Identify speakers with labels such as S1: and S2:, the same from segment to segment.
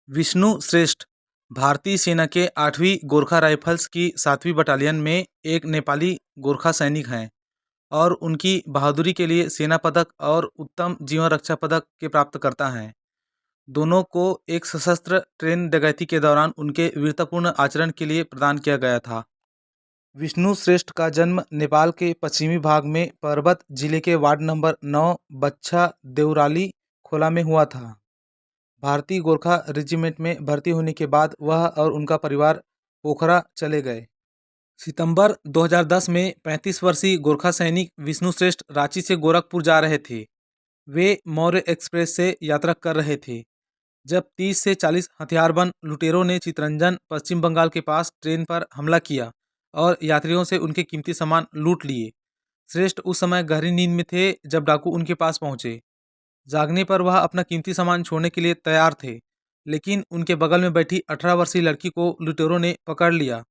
S1: विष्णु श्रेष्ठ भारतीय सेना के 8वीं गोरखा राइफल्स की 7वीं बटालियन में एक नेपाली गोरखा सैनिक हैं और उनकी बहादुरी के लिए सेना पदक और उत्तम जीवन रक्षा पदक के प्राप्तकर्ता हैं। दोनों को एक सशस्त्र ट्रेन डकैती के दौरान उनके वीरतापूर्ण आचरण के लिए प्रदान किया गया था। विष्णु श्रेष्ठ का जन्म नेपाल के पश्चिमी भाग में पर्वत जिले के वार्ड नंबर 9 बच्छा देउराली खोला में हुआ था। भारतीय गोरखा रेजिमेंट में भर्ती होने के बाद वह और उनका परिवार पोखरा चले गए। सितंबर 2010 में 35 वर्षीय गोरखा सैनिक विष्णु श्रेष्ठ रांची से गोरखपुर जा रहे थे। वे मौर्य एक्सप्रेस से यात्रा कर रहे थे जब 30 से 40 हथियारबंद लुटेरों ने चितरंजन पश्चिम बंगाल के पास ट्रेन पर हमला किया और यात्रियों से उनके कीमती सामान लूट लिए। श्रेष्ठ उस समय गहरी नींद में थे जब डाकू उनके पास पहुंचे। जागने पर वह अपना कीमती सामान छोड़ने के लिए तैयार थे, लेकिन उनके बगल में बैठी 18 वर्षीय लड़की को लुटेरों ने पकड़ लिया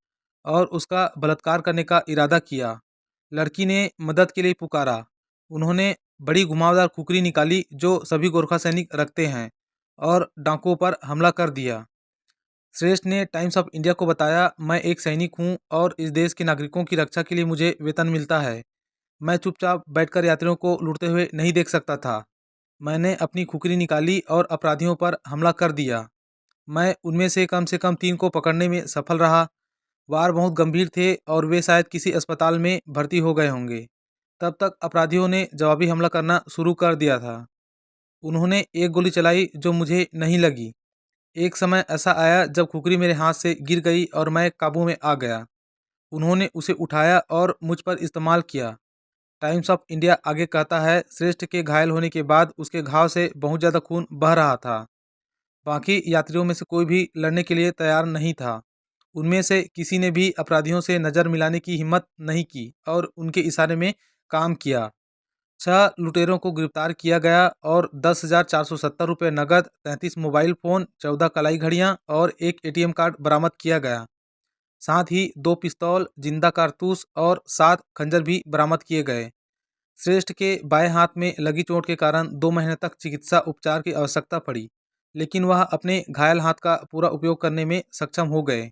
S1: और उसका बलात्कार करने का इरादा किया। लड़की ने मदद के लिए पुकारा। उन्होंने बड़ी घुमावदार खुकरी निकाली जो सभी गोरखा सैनिक रखते हैं और डाकुओं पर हमला कर दिया। श्रेष्ठ ने टाइम्स ऑफ इंडिया को बताया, मैं एक सैनिक हूं और इस देश के नागरिकों की रक्षा के लिए मुझे वेतन मिलता है। मैं चुपचाप बैठकर यात्रियों को लूटते हुए नहीं देख सकता था। मैंने अपनी खुकरी निकाली और अपराधियों पर हमला कर दिया। मैं उनमें से कम 3 को पकड़ने में सफल रहा। वार बहुत गंभीर थे और वे शायद किसी अस्पताल में भर्ती हो गए होंगे। तब तक अपराधियों ने जवाबी हमला करना शुरू कर दिया था। उन्होंने एक गोली चलाई जो मुझे नहीं लगी। एक समय ऐसा आया जब खुकरी मेरे हाथ से गिर गई और मैं काबू में आ गया। उन्होंने उसे उठाया और मुझ पर इस्तेमाल किया। टाइम्स ऑफ इंडिया आगे कहता है, श्रेष्ठ के घायल होने के बाद उसके घाव से बहुत ज़्यादा खून बह रहा था। बाकी यात्रियों में से कोई भी लड़ने के लिए तैयार नहीं था। उनमें से किसी ने भी अपराधियों से नज़र मिलाने की हिम्मत नहीं की और उनके इशारे में काम किया। 6 लुटेरों को गिरफ्तार किया गया और 10,470 रुपये नकद, 33 मोबाइल फ़ोन, 14 कलाई घड़ियाँ और एक एटीएम कार्ड बरामद किया गया। साथ ही 2 पिस्तौल, जिंदा कारतूस और 7 खंजर भी बरामद किए गए। श्रेष्ठ के बाएं हाथ में लगी चोट के कारण 2 महीने तक चिकित्सा उपचार की आवश्यकता पड़ी, लेकिन वह अपने घायल हाथ का पूरा उपयोग करने में सक्षम हो गए।